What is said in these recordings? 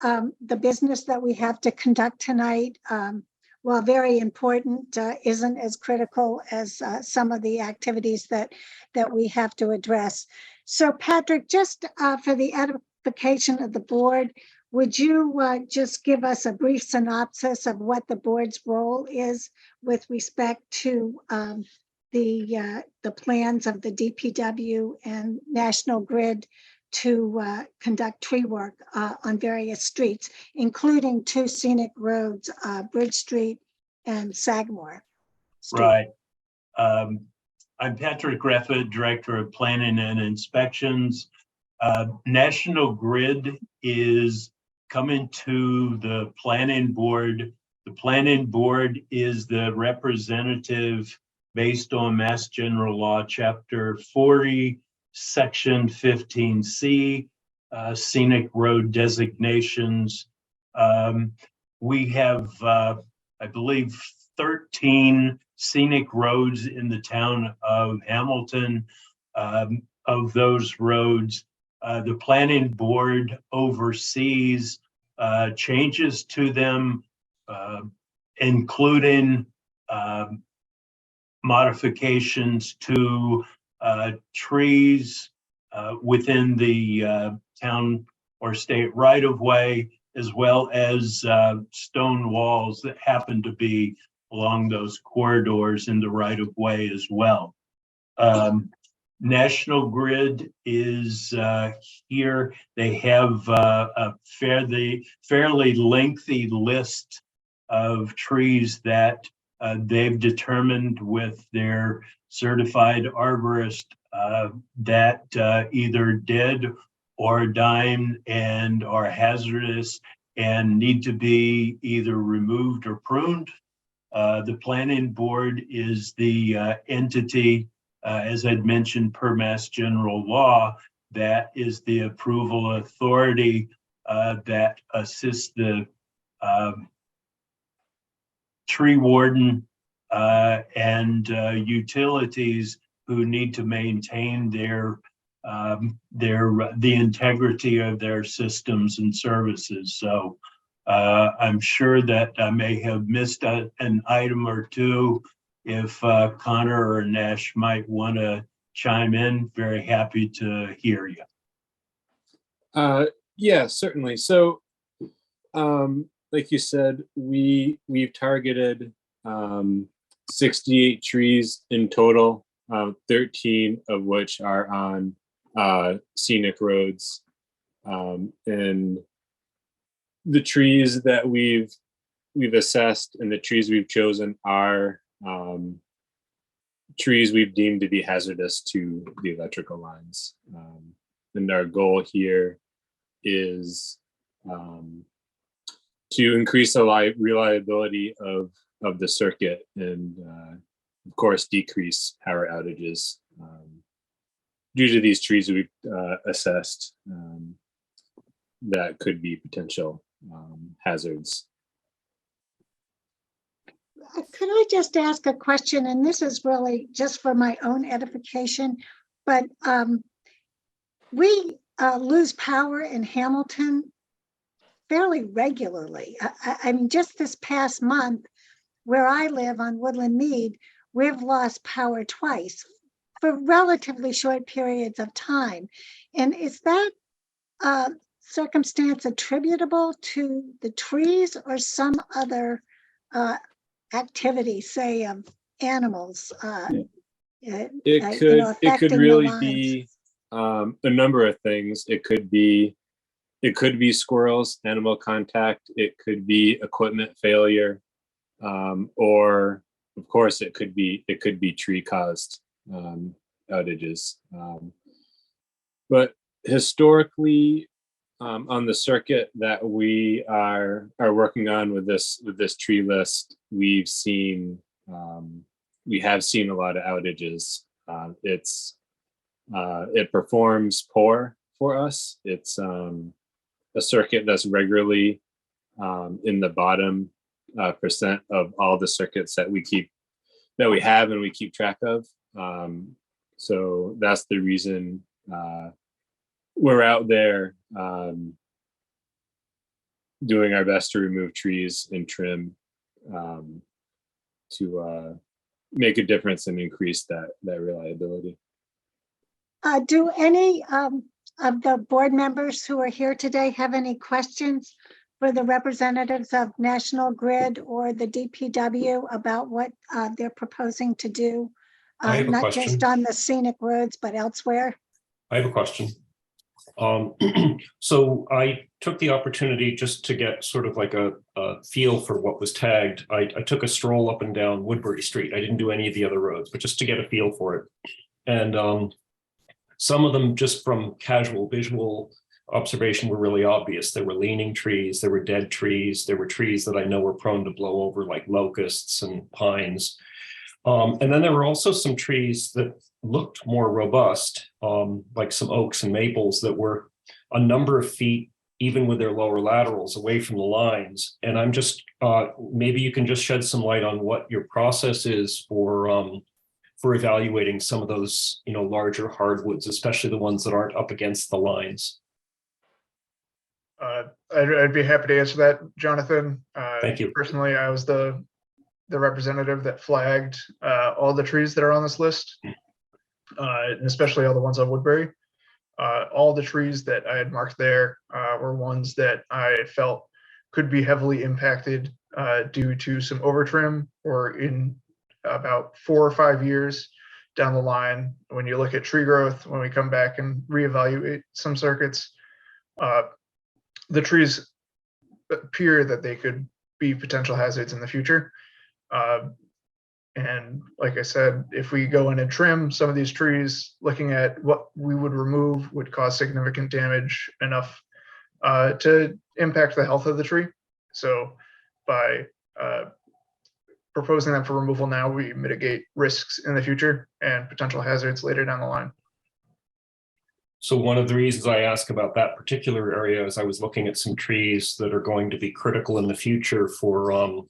the business that we have to conduct tonight, while very important, isn't as critical as some of the activities that we have to address. So Patrick, just for the edification of the board, would you just give us a brief synopsis of what the board's role is with respect to the plans of the DPW and National Grid to conduct tree work on various streets, including 2 scenic roads, Bridge Street and Sagamore Street? Right. I'm Patrick Greffett, Director of Planning and Inspections. National Grid is coming to the Planning Board. The Planning Board is the representative based on Mass General Law, Chapter 40, Section 15C, scenic road designations. We have, I believe, 13 scenic roads in the town of Hamilton. Of those roads, the Planning Board oversees changes to them, including modifications to trees within the town or state right-of-way, as well as stone walls that happen to be along those corridors in the right-of-way as well. National Grid is here. They have a fairly lengthy list of trees that they've determined with their certified arborist that either dead or dying and are hazardous and need to be either removed or pruned. The Planning Board is the entity, as I'd mentioned, per Mass General Law, that is the approval authority that assists the tree warden and utilities who need to maintain the integrity of their systems and services. So I'm sure that I may have missed an item or two. If Connor or Nash might want to chime in, very happy to hear you. Yeah, certainly. So, like you said, we've targeted 68 trees in total, 13 of which are on scenic roads. And the trees that we've assessed and the trees we've chosen are trees we've deemed to be hazardous to the electrical lines. And our goal here is to increase the reliability of the circuit and of course decrease power outages due to these trees we've assessed that could be potential hazards. Could I just ask a question? And this is really just for my own edification, but we lose power in Hamilton fairly regularly. I mean, just this past month, where I live on Woodland Mead, we've lost power twice for relatively short periods of time. And is that circumstance attributable to the trees or some other activity, say of animals? It could really be a number of things. It could be squirrels, animal contact. It could be equipment failure, or of course it could be tree caused outages. But historically, on the circuit that we are working on with this tree list, we have seen a lot of outages. It performs poor for us. It's a circuit that's regularly in the bottom percent of all the circuits that we have and we keep track of. So that's the reason we're out there doing our best to remove trees and trim to make a difference and increase that reliability. Do any of the board members who are here today have any questions for the representatives of National Grid or the DPW about what they're proposing to do? I have a Not just question. on the scenic roads, but elsewhere? I have a question. So I took the opportunity just to get sort of like a feel for what was tagged. I took a stroll up and down Woodbury Street. I didn't do any of the other roads, but just to get a feel for it. And some of them, just from casual visual observation, were really obvious. There were leaning trees, there were dead trees, there were trees that I know were prone to blow over, like locusts and pines. And then there were also some trees that looked more robust, like some oaks and maples that were a number of feet, even with their lower laterals, away from the lines. And I'm just, maybe you can just shed some light on what your process is for evaluating some of those, larger hardwoods, especially the ones that aren't up against the lines. I'd be happy to answer that, Jonathan. Thank you. Personally, I was the representative that flagged all the trees that are on this list, and especially all the ones on Woodbury. All the trees that I had marked there were ones that I felt could be heavily impacted due to some overtrim, or in about 4 or 5 years down the line, when you look at tree growth, when we come back and reevaluate some circuits, the trees appear that they could be potential hazards in the future. And like I said, if we go in and trim some of these trees, looking at what we would remove would cause significant damage enough to impact the health of the tree. So by proposing them for removal now, we mitigate risks in the future and potential hazards later down the line. So one of the reasons I ask about that particular area is I was looking at some trees that are going to be critical in the future for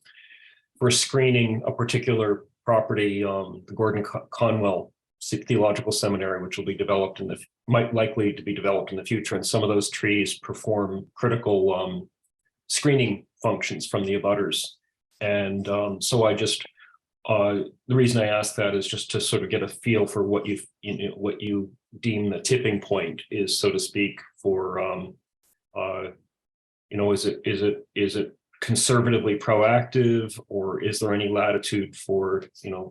screening a particular property, the Gordon Conwell Theological Seminary, which will be developed might likely to be developed in the future. And some of those trees perform critical screening functions from the abutters. And so I just, the reason I ask that is just to sort of get a feel for what you deem the tipping point is, so to speak, for, is it conservatively proactive, or is there any latitude for,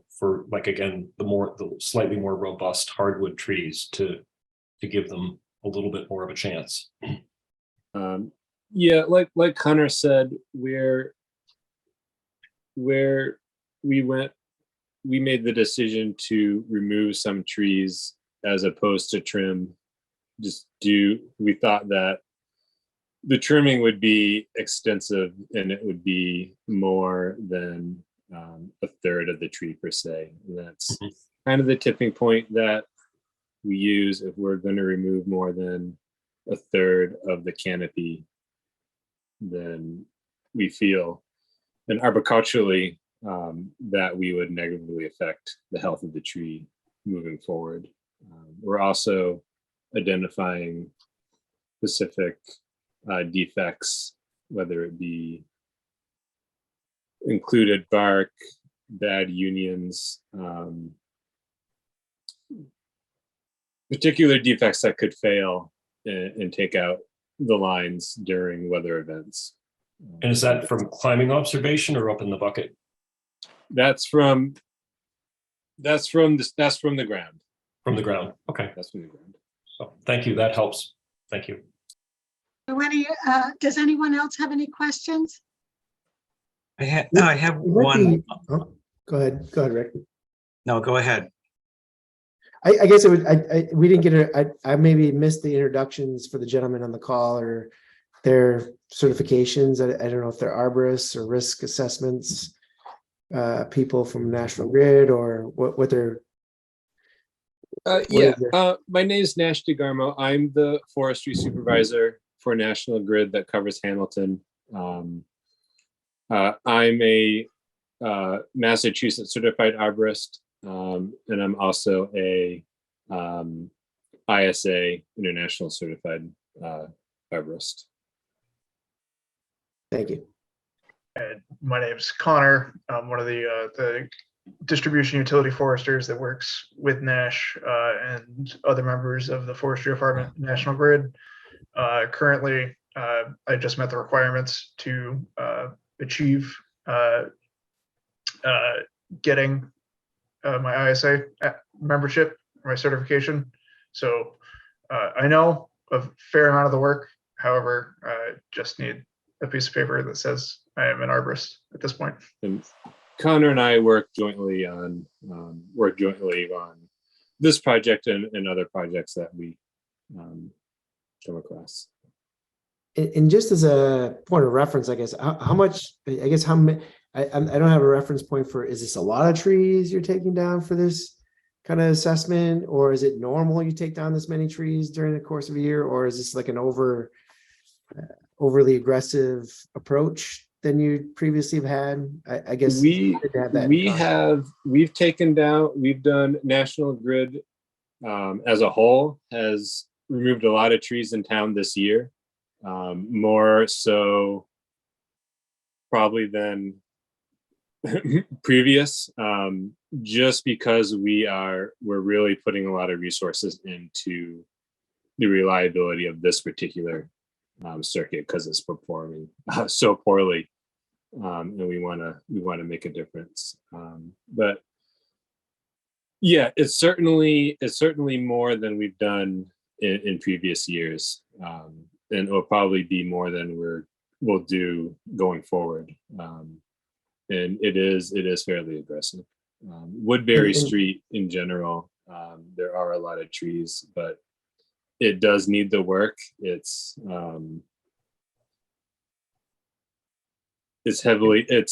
for like, again, the slightly more robust hardwood trees to give them a little bit more of a chance? Yeah, like Connor said, where we made the decision to remove some trees as opposed to trim. We thought that the trimming would be extensive and it would be more than a third of the tree per se. And that's kind of the tipping point that we use if we're going to remove more than a third of the canopy. Then we feel, and arboriculturally, that we would negatively affect the health of the tree moving forward. We're also identifying specific defects, whether it be included bark, bad unions, particular defects that could fail and take out the lines during weather events. And is that from climbing observation or up in the bucket? That's from the ground. From the ground. Okay. That's from the ground. So thank you. That helps. Thank you. Does anyone else have any questions? I have one. Oh, go ahead, Rick. No, go ahead. I guess it would. We didn't get it. I maybe missed the introductions for the gentlemen on the call or their certifications. I don't know if they're arborists or risk assessments, people from National Grid, or what they're. My name is Nash DeGarmo. I'm the forestry supervisor for National Grid that covers Hamilton. I'm a Massachusetts certified arborist, and I'm also a ISA International certified arborist. Thank you. And my name's Connor. I'm one of the distribution utility foresters that works with Nash and other members of the Forestry Department National Grid. Currently, I just met the requirements to achieve getting my ISA membership, my certification. So I know a fair amount of the work. However, I just need a piece of paper that says I am an arborist at this point. And Connor and I work jointly on this project and other projects that we come across. And just as a point of reference, I guess, how much, I guess, how many, I don't have a reference point for, is this a lot of trees you're taking down for this kind of assessment? Or is it normal you take down this many trees during the course of a year? Or is this like an overly aggressive approach than you previously have had? I guess We've taken down, we've done National Grid as a whole has removed a lot of trees in town this year. More so probably than previous, just because we're really putting a lot of resources into the reliability of this particular circuit because it's performing so poorly, and we want to make a difference. But yeah, it's certainly more than we've done in previous years, and it'll probably be more than we'll do going forward. And it is fairly aggressive. Woodbury Street in general, there are a lot of trees, but it does need the work. There's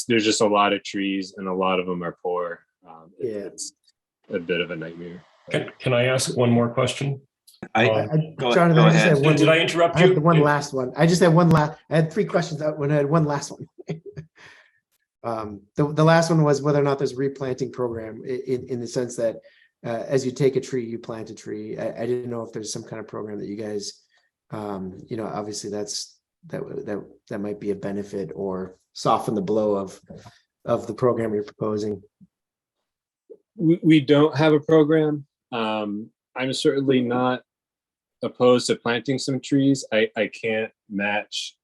just a lot of trees and a lot of them are poor. It's a bit of a nightmare. Can I ask one more question? Jonathan, go I just ahead. had one. Did I interrupt I had you? the one last one. I just had one last. I had 3 questions when I had one last one. The last one was whether or not there's a replanting program in the sense that as you take a tree, you plant a tree. I didn't know if there's some kind of program that you guys, obviously that might be a benefit or soften the blow of the program you're proposing. We don't have a program. I'm certainly not opposed to planting some trees. I can't match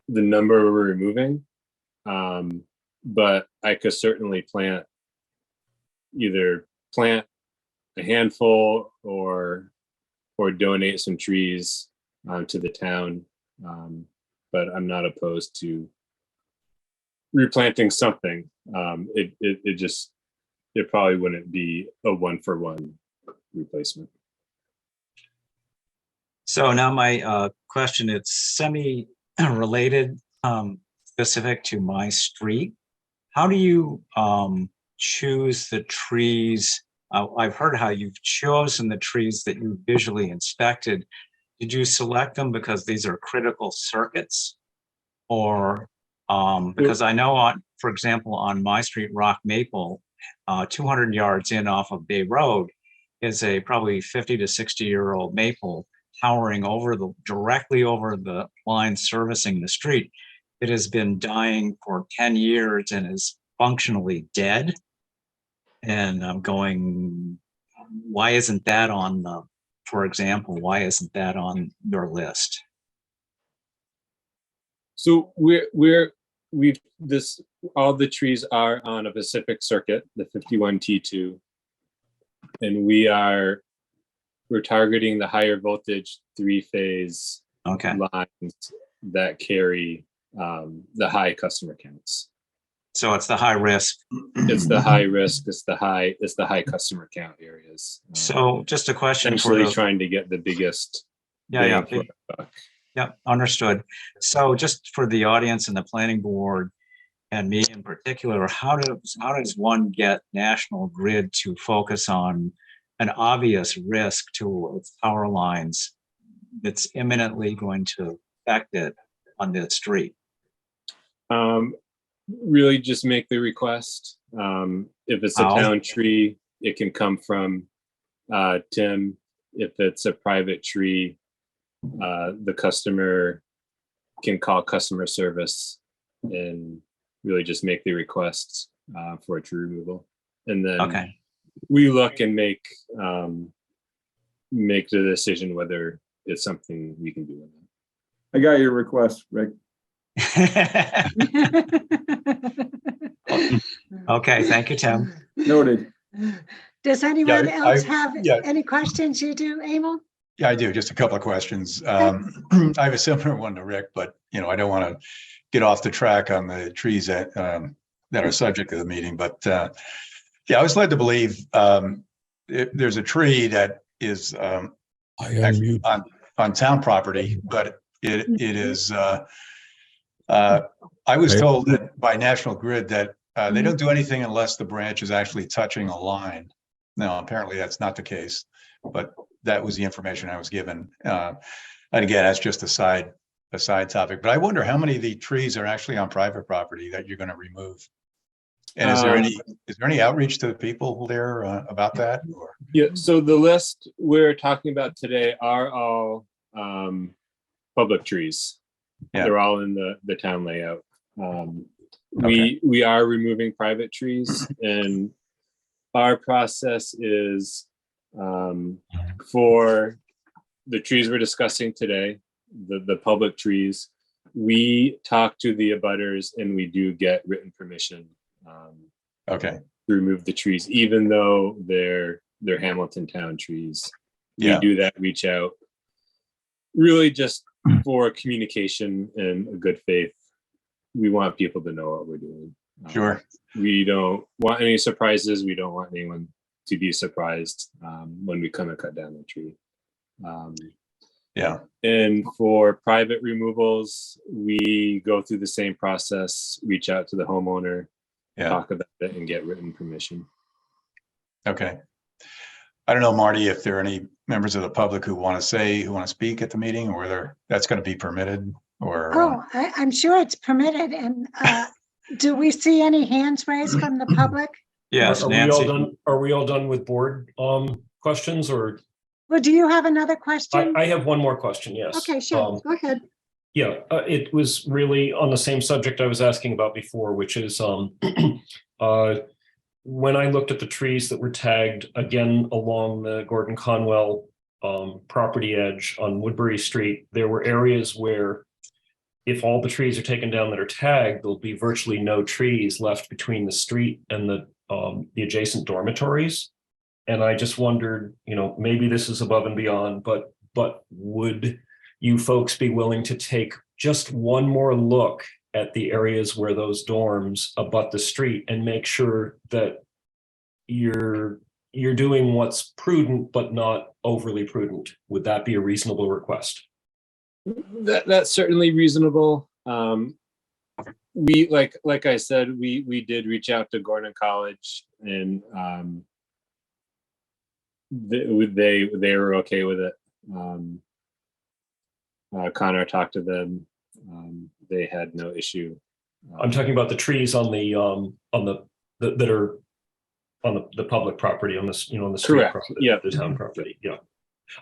the number we're removing, but I could certainly either plant a handful or donate some trees to the town. But I'm not opposed to replanting something. It probably wouldn't be a 1-for-1 replacement. So now my question, it's semi-related, specific to my street. How do you choose the trees? I've heard how you've chosen the trees that you visually inspected. Did you select them because these are critical circuits? Or because I know, for example, on my street, Rock Maple, 200 yards in off of Bay Road is a probably 50 to 60-year-old maple towering directly over the line servicing the street. It has been dying for 10 years and is functionally dead. And I'm going, why isn't that on for example, why isn't that on your list? So all the trees are on a Pacific circuit, the 51T2, and we're targeting the higher voltage 3-phase lines that carry the high customer counts. So it's the high risk. It's the high risk. It's the high customer count areas. So just a question for essentially trying to get the biggest. Yeah. Understood. So just for the audience and the planning board and me in particular, how does one get National Grid to focus on an obvious risk to its power lines that's imminently going to affect it on the street? Really just make the request. If it's a town tree, it can come from Tim. If it's a private tree, the customer can call customer service and really just make the requests for a tree removal. And then Okay. we look and make the decision whether it's something we can do or not. I got your request, Rick. Okay, thank you, Tim. Noted. Does anyone I- else have yeah. any questions? You do, Emil? Yeah, I do. Just a couple of questions. I have a similar one to Rick, but I don't want to get off the track on the trees that are subject of the meeting. But yeah, I was led to believe there's a tree that is actually on town property, but it is. I was told that by National Grid that they don't do anything unless the branch is actually touching a line. Now, apparently that's not the case, but that was the information I was given. And again, that's just a side topic. But I wonder how many of the trees are actually on private property that you're going to remove. And is there any outreach to the people there about that? Or? Yeah, so the list we're talking about today are all public trees. Yeah. They're all in the town layout. We are removing private trees, and our process is for the trees we're discussing today, the public trees, we talk to the abutters and we do get written permission Okay. to remove the trees, even though they're Hamilton Town trees. Yeah. We do that reach out really just for communication and a good faith. We want people to know what we're doing. Sure. We don't want any surprises. We don't want anyone to be surprised when we come and cut down the tree. Yeah. And for private removals, we go through the same process, reach out to the homeowner, Yeah. talk about it, and get written permission. Okay. I don't know, Marty, if there are any members of the public who want to speak at the meeting, or whether that's going to be permitted or. Oh, I'm sure it's permitted. And do we see any hands raised from the public? Yes, Are we all Nancy. done? Are we all done with board questions, or Well, do you have another question? I have one more question? Yes. Okay, sure. Go ahead. Yeah, it was really on the same subject I was asking about before, which is when I looked at the trees that were tagged again along the Gordon Conwell property edge on Woodbury Street, there were areas where if all the trees are taken down that are tagged, there'll be virtually no trees left between the street and the adjacent dormitories. And I just wondered, maybe this is above and beyond, but would you folks be willing to take just one more look at the areas where those dorms abut the street and make sure that you're doing what's prudent but not overly prudent? Would that be a reasonable request? That's certainly reasonable. We like I said, we did reach out to Gordon College, and they were okay with it. Connor talked to them. They had no issue. I'm talking about the trees on the that are on the public property, on this, on the street Correct. property, Yeah. the town property. Yeah.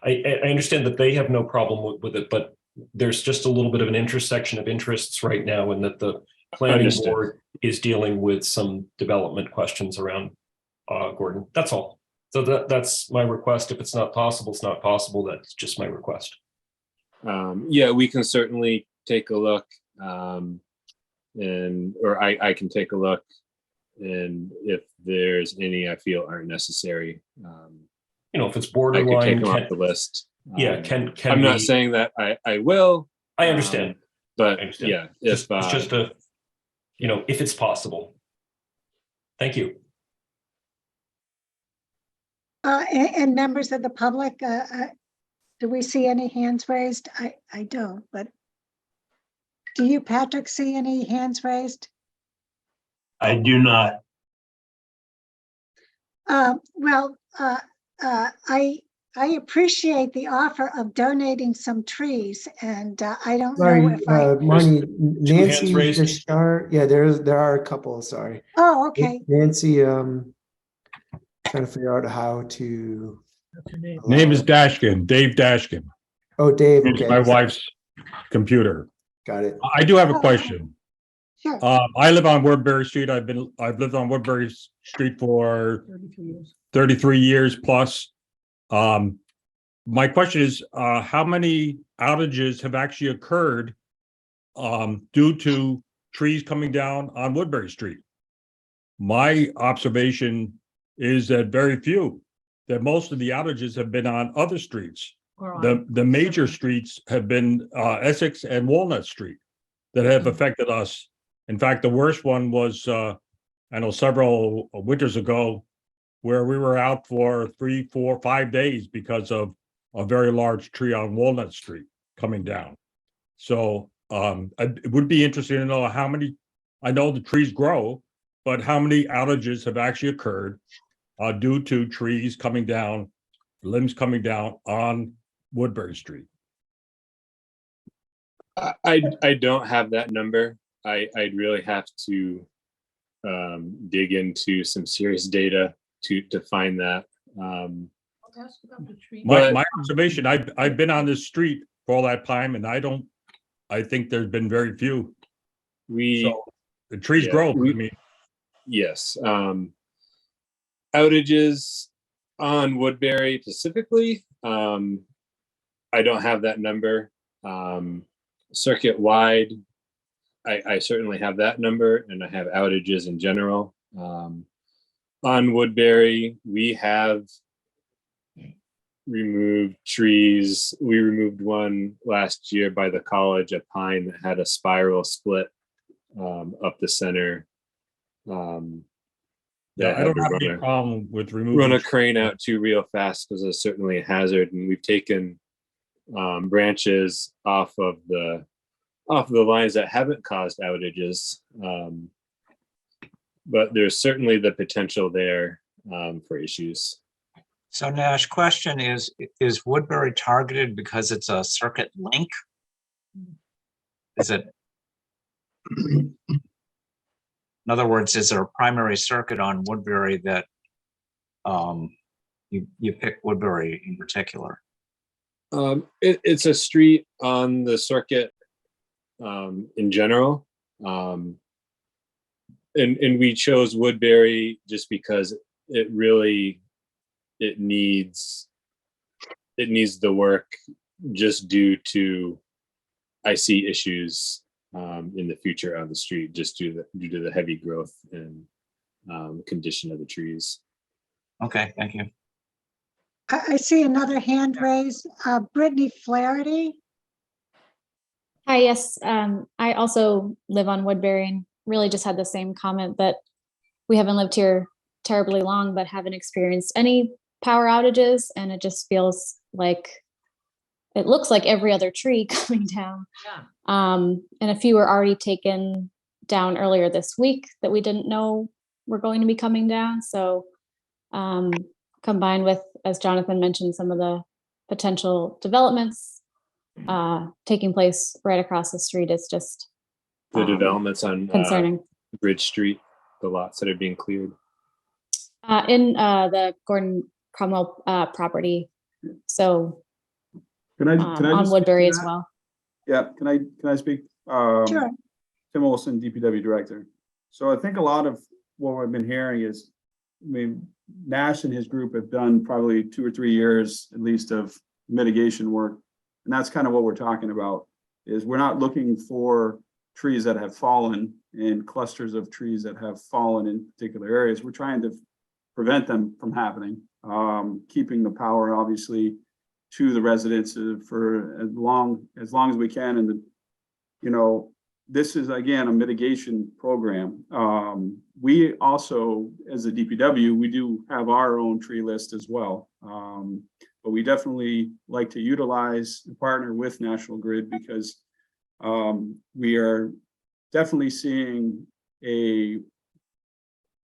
I understand that they have no problem with it, but there's just a little bit of an intersection of interests right now, and that the planning Understood. board is dealing with some development questions around Gordon. That's all. So that's my request. If it's not possible, it's not possible. That's just my request. Yeah, we can certainly take a look, or I can take a look, and if there's any I feel aren't necessary, If it's I could borderline, take them off the list. can I'm not we- saying that I will. I understand. But I understand. yeah, It's just a, if it's possible. Thank you. And members of the public, do we see any hands raised? I don't, but do you, Patrick, see any hands raised? I do not. Well, I appreciate the offer of donating some trees, and I don't Sorry, know if I. Marnie, hands Nancy raised. Deshar, yeah, there are a couple, sorry. Oh, okay. Nancy, trying to figure out how to. Name is Dashkin, Dave Dashkin. Oh, Dave, It's okay. my wife's computer. Got it. I do have a question. Sure. I live on Woodbury Street. I've lived on Woodbury Street for 33 years plus. My question is, how many outages have actually occurred due to trees coming down on Woodbury Street? My observation is that very few, that most of the outages have been on other streets. The major streets have been Essex and Walnut Street that have affected us. In fact, the worst one was, I know several winters ago, where we were out for 3, 4, 5 days because of a very large tree on Walnut Street coming down. So it would be interesting to know how many, I know the trees grow, but how many outages have actually occurred due to trees coming down, limbs coming down on Woodbury Street? I don't have that number. I'd really have to dig into some serious data to find that. My observation, I've been on this street for all that time, and I think there's been very few. So the trees yeah, grow. I mean, yes. Outages on Woodbury specifically, I don't have that number. Circuit wide, I certainly have that number, and I have outages in general. On Woodbury, we have removed trees. We removed one last year by the college, a pine that had a spiral split up the center. yeah, I don't have any problem with removing. Run a crane out too real fast because it's certainly a hazard, and we've taken branches off of the lines that haven't caused outages. But there's certainly the potential there for issues. So Nash, question is Woodbury targeted because it's a circuit link? Is it? In other words, is there a primary circuit on Woodbury that you pick Woodbury in particular? It's a street on the circuit in general. And we chose Woodbury just because it needs the work just due to I see issues in the future on the street just due to the heavy growth and condition of the trees. Okay, thank you. I see another hand raised. Brittany Flaherty. Hi, yes. I also live on Woodbury and really just had the same comment that we haven't lived here terribly long, but haven't experienced any power outages. And it just feels like, it looks like every other tree coming down. Yeah. And a few were already taken down earlier this week that we didn't know were going to be coming down. So combined with, as Jonathan mentioned, some of the potential developments taking place right across the street, is just The developments on concerning. Bridge Street, the lots that are being cleared. In the Gordon Cromwell property. So Can I on just Woodbury speak as to that? well. Yeah, can I speak? Sure. Tim Olson, DPW Director. So I think a lot of what we've been hearing is, I mean, Nash and his group have done probably 2 or 3 years at least of mitigation work. And that's kind of what we're talking about, is we're not looking for trees that have fallen and clusters of trees that have fallen in particular areas. We're trying to prevent them from happening, keeping the power obviously to the residents for as long as we can. And this is again a mitigation program. We also, as a DPW, we do have our own tree list as well. But we definitely like to utilize and partner with National Grid because we are definitely seeing a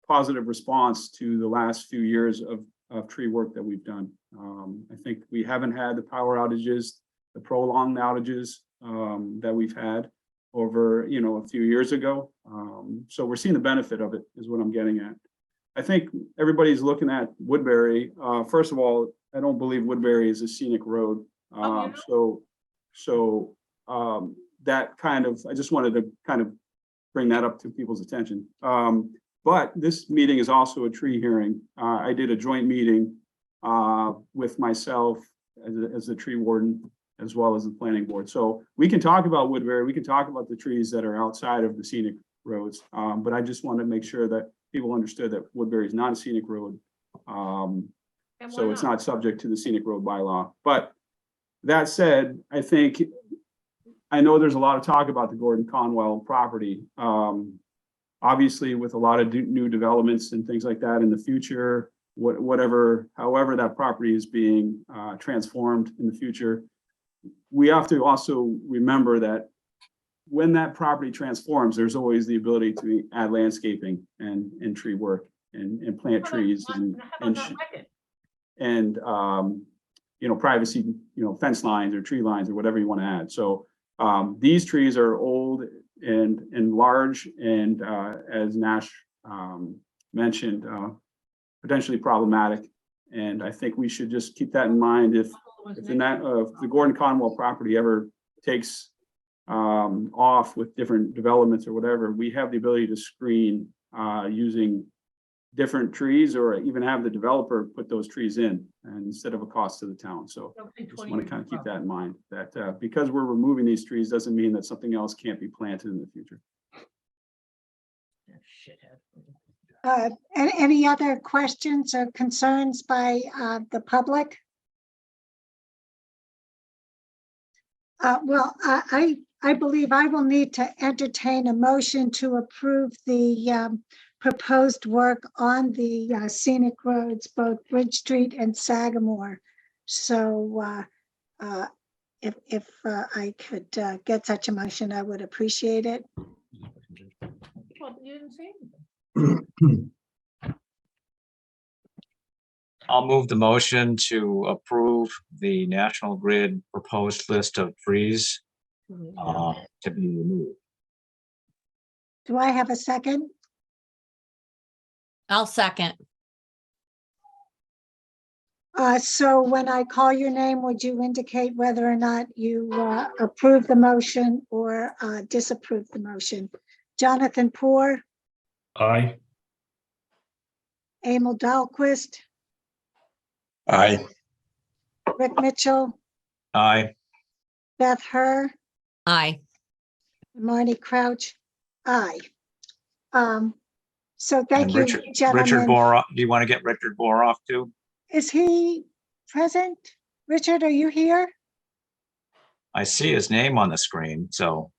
positive response to the last few years of tree work that we've done. I think we haven't had the power outages, the prolonged outages that we've had over a few years ago. So we're seeing the benefit of it, is what I'm getting at. I think everybody's looking at Woodbury. First of all, I don't believe Woodbury is a scenic road. So that kind of, I just wanted to kind of bring that up to people's attention. But this meeting is also a tree hearing. I did a joint meeting with myself as the tree warden, as well as the planning board. So we can talk about Woodbury, we can talk about the trees that are outside of the scenic roads. But I just want to make sure that people understood that Woodbury is not a scenic road. So it's not subject to the scenic road bylaw. But that said, I know there's a lot of talk about the Gordon Conwell property. Obviously, with a lot of new developments and things like that in the future, however that property is being transformed in the future, we have to also remember that when that property transforms, there's always the ability to add landscaping and tree work and plant trees and privacy, fence lines or tree lines or whatever you want to add. So these trees are old and large, and as Nash mentioned, potentially problematic. And I think we should just keep that in mind if the Gordon Conwell property ever takes off with different developments or whatever, we have the ability to screen using different trees, or even have the developer put those trees in, and instead of a cost to the town. So just want to kind of keep that in mind, that because we're removing these trees doesn't mean that something else can't be planted in the future. Any other questions or concerns by the public? Well, I believe I will need to entertain a motion to approve the proposed work on the scenic roads, both Bridge Street and Sagamore. So if I could get such a motion, I would appreciate it. Well, you didn't say anything. I'll move the motion to approve the National Grid proposed list of trees to be removed. Do I have a second? I'll second. So when I call your name, would you indicate whether or not you approve the motion or disapprove the motion? Jonathan Poor, Aye. Emil Dahlquist, Aye. Rick Mitchell, Aye. Beth Herr, Aye. Marty Crouch, aye. So And thank you, Richard gentlemen. Boroff, do you want to get Richard Boroff too? Is he present? Richard, are you here? I see his name on the screen, so,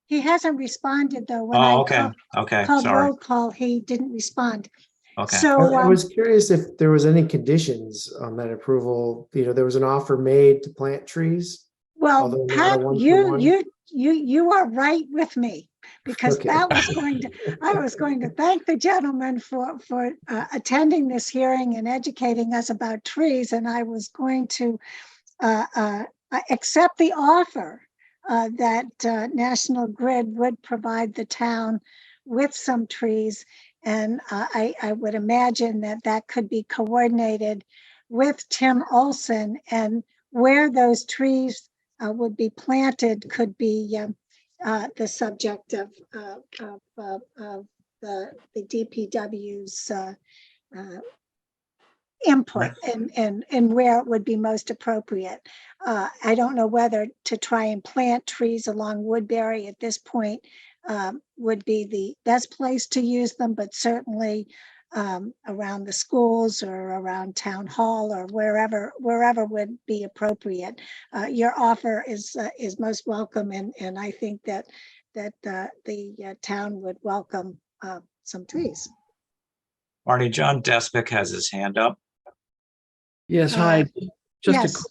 He hasn't responded though. When I oh, okay, okay, called sorry, roll call, he didn't respond. okay. So I was curious if there was any conditions on that approval. There was an offer made to plant trees. well, although not a Pat, one-for-one. you are right with me, because Okay. I was going to thank the gentleman for attending this hearing and educating us about trees, and I was going to accept the offer that National Grid would provide the town with some trees, and I would imagine that could be coordinated with Tim Olson, and where those trees would be planted could be the subject of the DPW's input and where it would be most appropriate. I don't know whether to try and plant trees along Woodbury at this point would be the best place to use them, but certainly around the schools or around town hall or wherever would be appropriate. Your offer is most welcome, and I think that the town would welcome some trees. Marty, John Despic has his hand up. Yes, hi. Just yes. a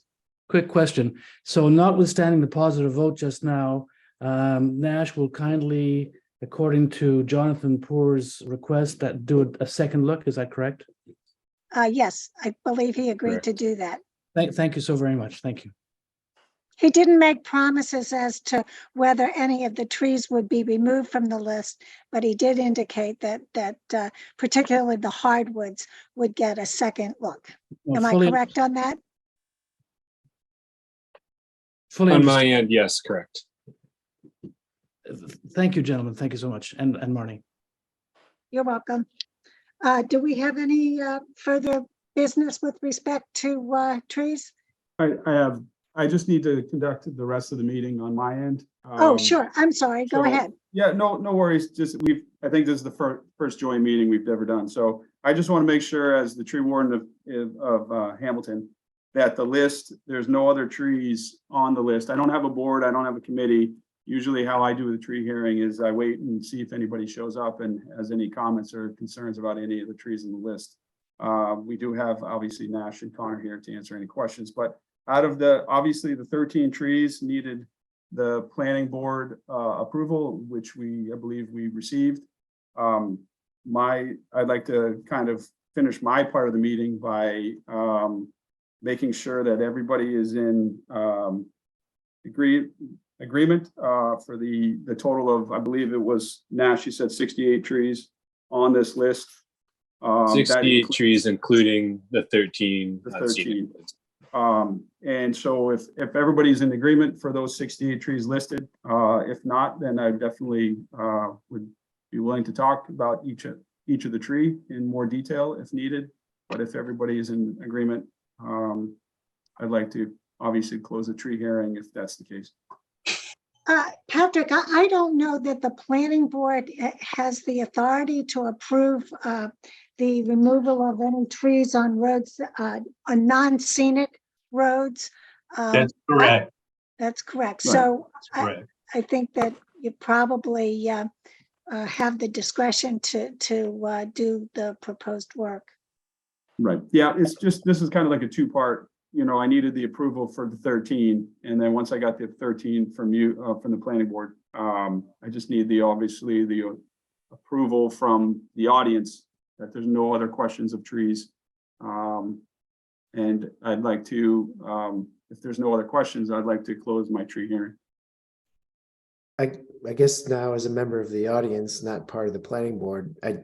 quick question. So notwithstanding the positive vote just now, Nash will kindly, according to Jonathan Poor's request, that do a second look. Is that correct? Yes, I believe he agreed Correct. to do that. Thank you so very much. Thank you. He didn't make promises as to whether any of the trees would be removed from the list, but he did indicate that particularly the hardwoods would get a second look. Well, Am I fully- correct on that? Fully On my understood. end, yes, correct. Thank you, gentlemen. Thank you so much. And Marnie. You're welcome. Do we have any further business with respect to trees? I just need to conduct the rest of the meeting on my end. Oh, sure. I'm sorry. Go so- ahead. Yeah, no worries. Just I think this is the first joint meeting we've ever done. So I just want to make sure as the tree warden of Hamilton, that the list, there's no other trees on the list. I don't have a board. I don't have a committee. Usually how I do the tree hearing is I wait and see if anybody shows up and has any comments or concerns about any of the trees in the list. We do have obviously Nash and Connor here to answer any questions, but out of obviously the 13 trees needed the planning board approval, which I believe we received. I'd like to kind of finish my part of the meeting by making sure that everybody is in agreement for the total of, I believe it was, Nash, you said 68 trees on this list. 68 trees, including the 13. The 13. And so if everybody's in agreement for those 68 trees listed, if not, then I definitely would be willing to talk about each of the tree in more detail if needed. But if everybody is in agreement, I'd like to obviously close the tree hearing if that's the case. Patrick, I don't know that the planning board has the authority to approve the removal of any trees on roads, on non-scenic roads. That's correct. That's correct. Right. So That's correct. I think that you probably have the discretion to do the proposed work. Right. Yeah, it's just, this is kind of like a two-part, I needed the approval for the 13. And then once I got the 13 from you, from the planning board, I just need obviously the approval from the audience that there's no other questions of trees. And I'd like to, if there's no other questions, I'd like to close my tree hearing. I guess now as a member of the audience, not part of the planning board, I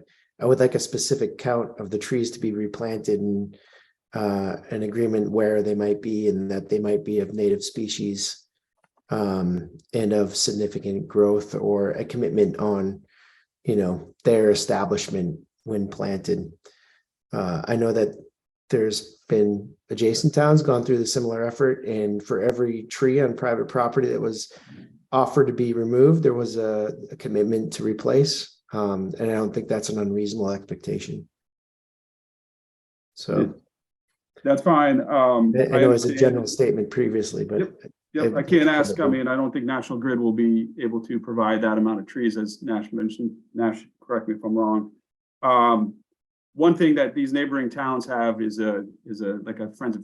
would like a specific count of the trees to be replanted and an agreement where they might be and that they might be of native species and of significant growth, or a commitment on, their establishment when planted. I know that there's been adjacent towns gone through the similar effort, and for every tree on private property that was offered to be removed, there was a commitment to replace. And I don't think that's an unreasonable expectation. So that's fine. I know it's a general statement previously, but Yep, I can't ask. I mean, I don't think National Grid will be able to provide that amount of trees, as Nash mentioned. Nash, correct me if I'm wrong. One thing that these neighboring towns have is like a Friends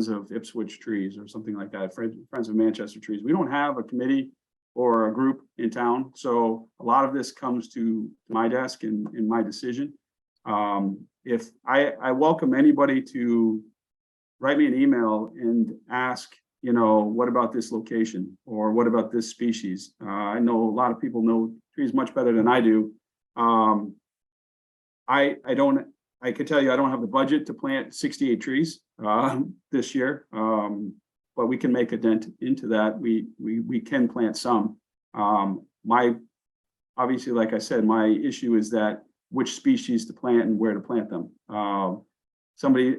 of Ipswich trees or something like that. Friends of Manchester trees. We don't have a committee or a group in town, so a lot of this comes to my desk and in my decision. If I welcome anybody to write me an email and ask, what about this location, or what about this species? I know a lot of people know trees much better than I do. I could tell you I don't have the budget to plant 68 trees this year, but we can make a dent into that. We can plant some. Obviously, like I said, my issue is that which species to plant and where to plant them.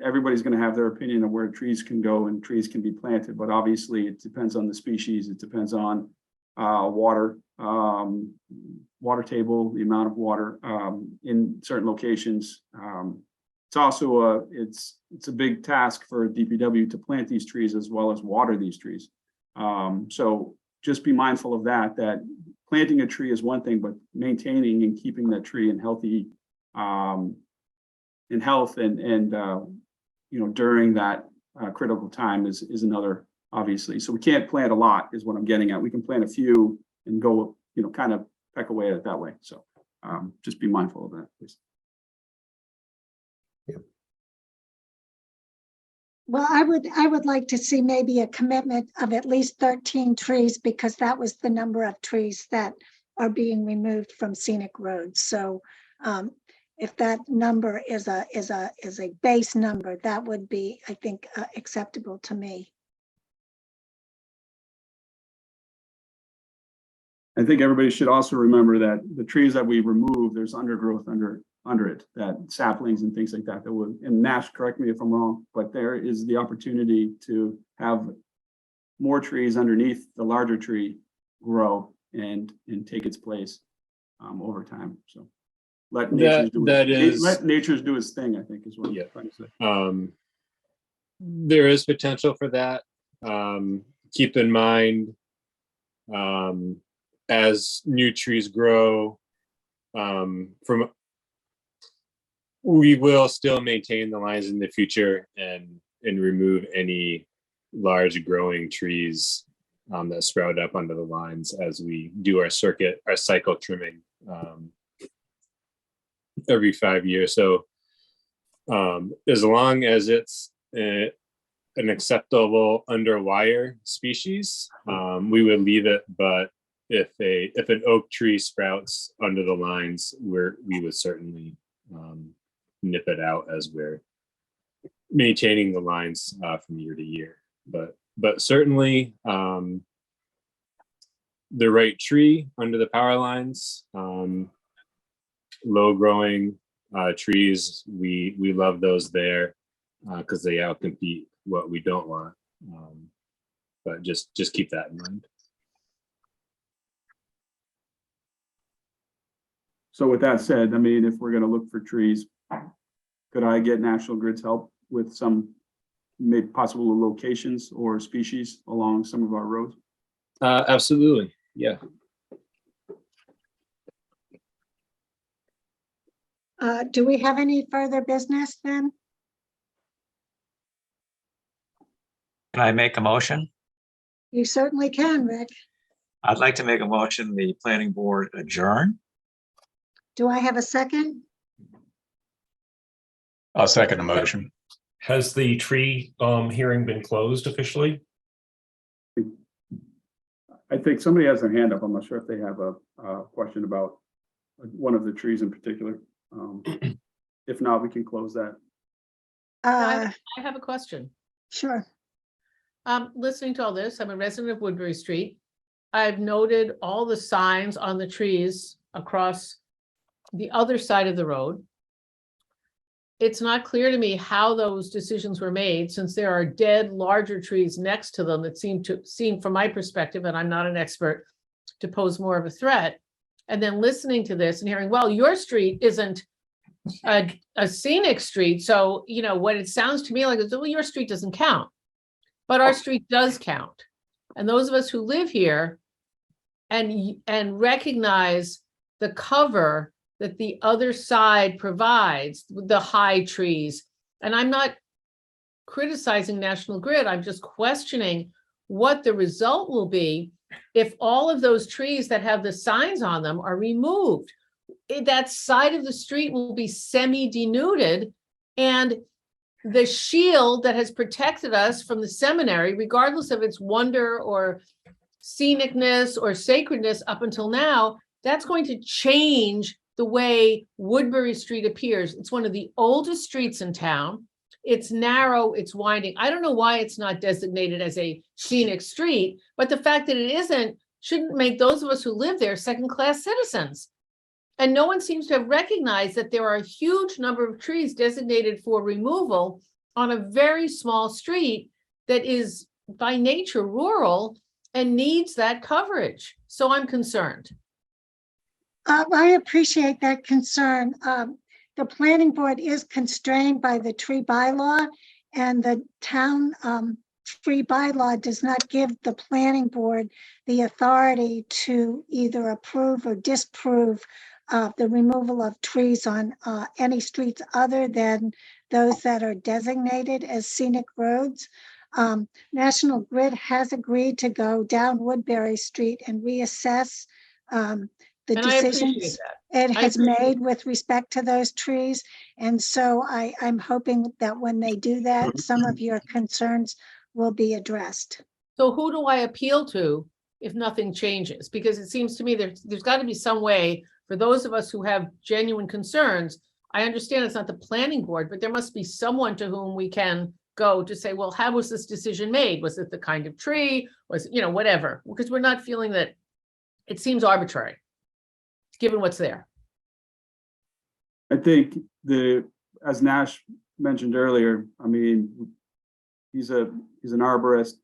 Everybody's going to have their opinion of where trees can go and trees can be planted, but obviously it depends on the species. It depends on water table, the amount of water in certain locations. It's also it's a big task for DPW to plant these trees as well as water these trees. So just be mindful of that planting a tree is one thing, but maintaining and keeping that tree in healthy in health and during that critical time is another, obviously. So we can't plant a lot is what I'm getting at. We can plant a few and go, kind of peck away at it that way. So just be mindful of that, please. Well, I would like to see maybe a commitment of at least 13 trees, because that was the number of trees that are being removed from scenic roads. So if that number is a base number, that would be, I think, acceptable to me. I think everybody should also remember that the trees that we remove, there's undergrowth under it, that saplings and things like that would, and Nash, correct me if I'm wrong, but there is the opportunity to have more trees underneath the larger tree grow and take its place over time. So let nature let nature do its thing, I think is what I'm trying to say. There is potential for that. Keep in mind, as new trees grow, we will still maintain the lines in the future and remove any large growing trees that sprout up under the lines as we do our cycle trimming every 5 years. So as long as it's an acceptable underwire species, we would leave it. But if an oak tree sprouts under the lines, we would certainly nip it out as we're maintaining the lines from year to year. But certainly the right tree under the power lines, low growing trees, we love those there because they outcompete what we don't want. But just keep that in mind. So with that said, I mean, if we're going to look for trees, could I get National Grid's help with some maybe possible locations or species along some of our roads? Absolutely. Yeah. Do we have any further business then? Can I make a motion? You certainly can, Rick. I'd like to make a motion, the planning board adjourn. Do I have a second? I'll second the motion. Has the tree hearing been closed officially? I think somebody has their hand up. I'm not sure if they have a question about one of the trees in particular. If not, we can close that. I have a question. Sure. Listening to all this, I'm a resident of Woodbury Street. I've noted all the signs on the trees across the other side of the road. It's not clear to me how those decisions were made, since there are dead larger trees next to them that seem from my perspective, and I'm not an expert, to pose more of a threat. And then listening to this and hearing, well, your street isn't a scenic street. So, you know, what it sounds to me like is, well, your street doesn't count, but our street does count. And those of us who live here and recognize the cover that the other side provides, the high trees. And I'm not criticizing National Grid. I'm just questioning what the result will be if all of those trees that have the signs on them are removed. That side of the street will be semi-denuded, and the shield that has protected us from the seminary, regardless of its wonder or scenicness or sacredness up until now, that's going to change the way Woodbury Street appears. It's one of the oldest streets in town. It's narrow, it's winding. I don't know why it's not designated as a scenic street, but the fact that it isn't shouldn't make those of us who live there second-class citizens. And no one seems to have recognized that there are a huge number of trees designated for removal on a very small street that is by nature rural and needs that coverage. So I'm concerned. I appreciate that concern. The planning board is constrained by the tree bylaw, and the town tree bylaw does not give the planning board the authority to either approve or disapprove the removal of trees on any streets other than those that are designated as scenic roads. National Grid has agreed to go down Woodbury Street and reassess the decisions it has made with respect to those trees. And so I'm hoping that when they do that, some of your concerns will be addressed. So who do I appeal to if nothing changes? Because it seems to me there's got to be some way for those of us who have genuine concerns. I understand it's not the planning board, but there must be someone to whom we can go to say, well, how was this decision made? Was it the kind of tree? Was it, you know, whatever? Because we're not feeling that It seems arbitrary, given what's there. I think as Nash mentioned earlier, I mean, he's an arborist,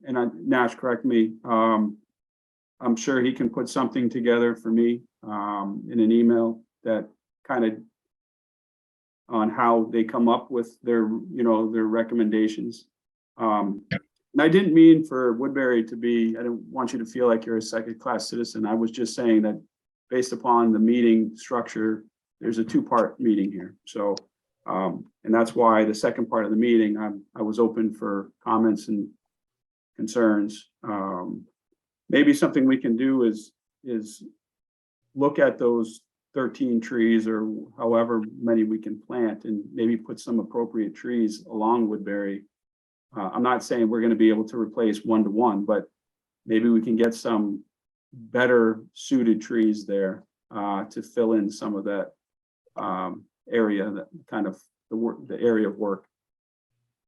and Nash, correct me. I'm sure he can put something together for me in an email that kind of on how they come up with their recommendations. And I didn't mean for Woodbury to be, I don't want you to feel like you're a second-class citizen. I was just saying that based upon the meeting structure, there's a two-part meeting here. So, and that's why the second part of the meeting, I was open for comments and concerns. Maybe something we can do is look at those 13 trees or however many we can plant and maybe put some appropriate trees along Woodbury. I'm not saying we're going to be able to replace one-to-one, but maybe we can get some better suited trees there to fill in some of that area, that kind of the area of work.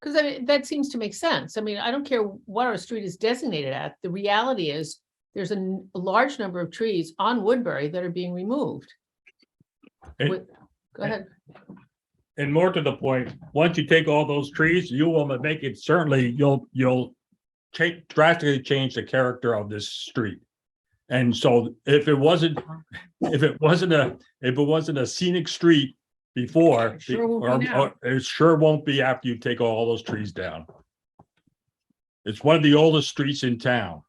Because I mean, that seems to make sense. I mean, I don't care what our street is designated at. The reality is there's a large number of trees on Woodbury that are being removed. And- Go ahead. And more to the point, once you take all those trees, you will make it, certainly you'll drastically change the character of this street. And so if it wasn't a scenic street before, It sure won't be now. or it sure won't be after you take all those trees down. It's one of the oldest streets in town.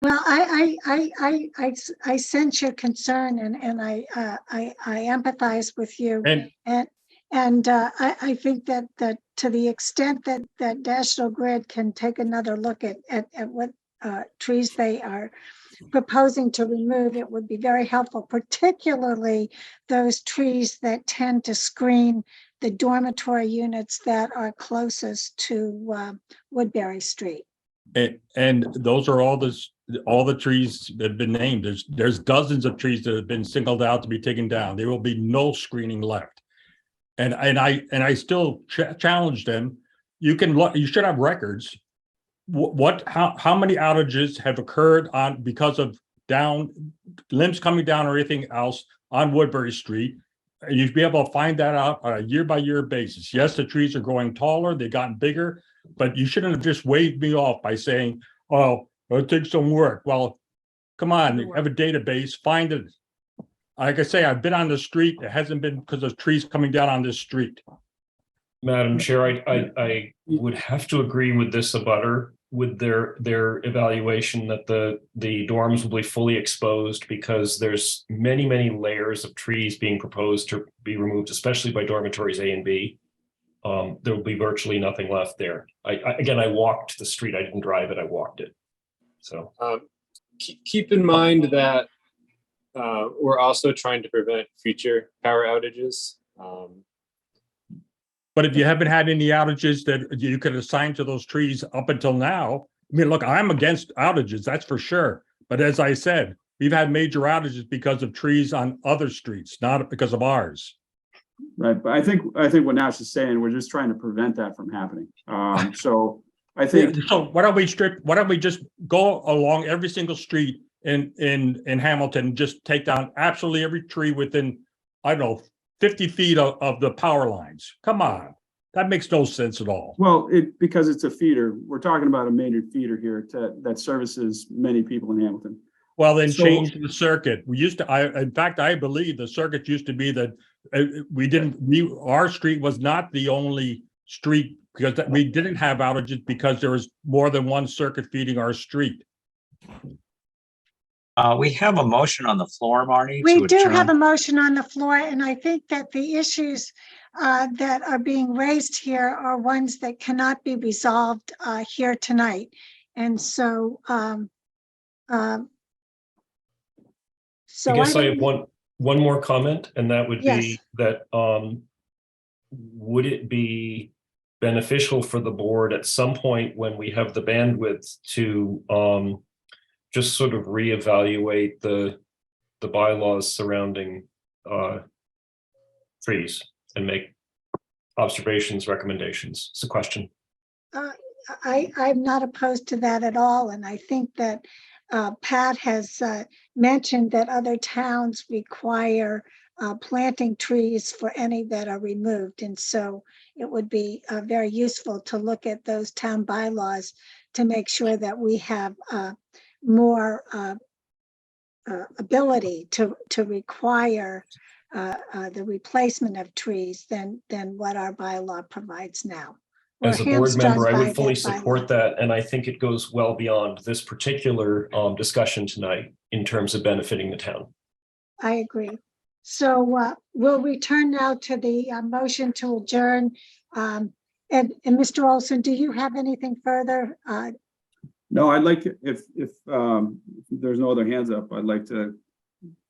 Well, I sense your concern and I empathize with you. And I think that to the extent that National Grid can take another look at what trees they are proposing to remove, it would be very helpful, particularly those trees that tend to screen the dormitory units that are closest to Woodbury Street. And those are all the trees that have been named. There's dozens of trees that have been singled out to be taken down. There will be no screening left. And I still challenge them. You should have records. How many outages have occurred because of limbs coming down or anything else on Woodbury Street? And you'd be able to find that out on a year-by-year basis. Yes, the trees are growing taller, they've gotten bigger, but you shouldn't have just waved me off by saying, oh, it takes some work. Well, come on, have a database, find it. Like I say, I've been on the street. It hasn't been because of trees coming down on this street. Madam Chair, I would have to agree with this abutter with their evaluation that the dorms will be fully exposed because there's many layers of trees being proposed to be removed, especially by dormitories A and B. There will be virtually nothing left there. I walked the street. I didn't drive it. I walked it. So keep in mind that we're also trying to prevent future power outages. But if you haven't had any outages that you could assign to those trees up until now, I mean, look, I'm against outages, that's for sure. But as I said, we've had major outages because of trees on other streets, not because of ours. Right, but I think what Nash is saying, we're just trying to prevent that from happening. So I think. So why don't we just go along every single street in Hamilton, and just take down absolutely every tree within, I don't know, 50 feet of the power lines. Come on, that makes no sense at all. Well, because it's a feeder, we're talking about a major feeder here that services many people in Hamilton. Well, then So- change the circuit. We used to, in fact, I believe the circuit used to be that our street was not the only street because we didn't have outages because there was more than one circuit feeding our street. We have a motion on the floor, Marnie. We to do have a adjourn. motion on the floor, and I think that the issues that are being raised here are ones that cannot be resolved here tonight. And so, I guess I have one more comment, and that would Yes. be that would it be beneficial for the board at some point when we have the bandwidth to just sort of reevaluate the bylaws surrounding trees and make observations, recommendations? It's a question. I'm not opposed to that at all, and I think that Pat has mentioned that other towns require planting trees for any that are removed. And so it would be very useful to look at those town bylaws to make sure that we have more ability to require the replacement of trees than what our bylaw provides now. We're As a board hamstrung member, I by would fully that bylaw. support that, and I think it goes well beyond this particular discussion tonight in terms of benefiting the town. I agree. So we'll return now to the motion to adjourn. And Mr. Olson, do you have anything further? No, I'd like, if there's no other hands up, I'd like to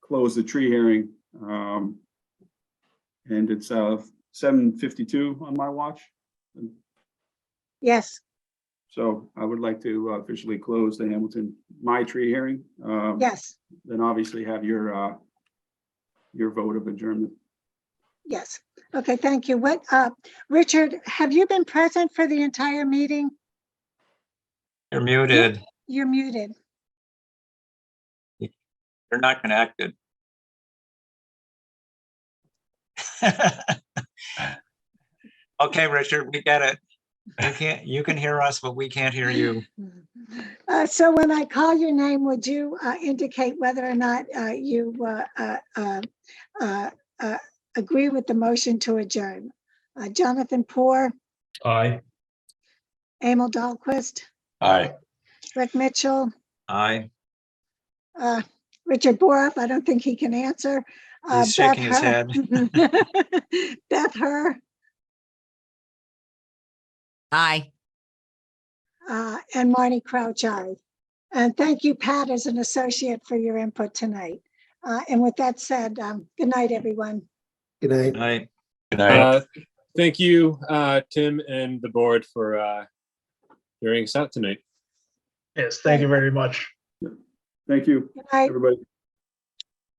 close the tree hearing. And it's 7:52 on my watch. Yes, So I would like to officially close the my tree hearing. yes, Then obviously have your vote of adjournment. yes. Okay, thank you. What, Richard, have you been present for the entire meeting? You're muted. You're muted. You're not connected. Okay, Richard, we get it. You can hear us, but we can't hear you. So when I call your name, would you indicate whether or not you agree with the motion to adjourn? Jonathan Poor, Aye. Emil Dahlquist, Aye. Rick Mitchell, Aye. Richard Borup, I don't think he can answer. He's shaking his head. Beth Herr, Aye. and Marnie Crouch, aye. And thank you, Pat, as an associate for your input tonight. And with that said, good night, everyone. Good night. Aye. Good night. Thank you, Tim and the board for hearing us out tonight. Yes, thank you very much. Thank you, Good night. everybody.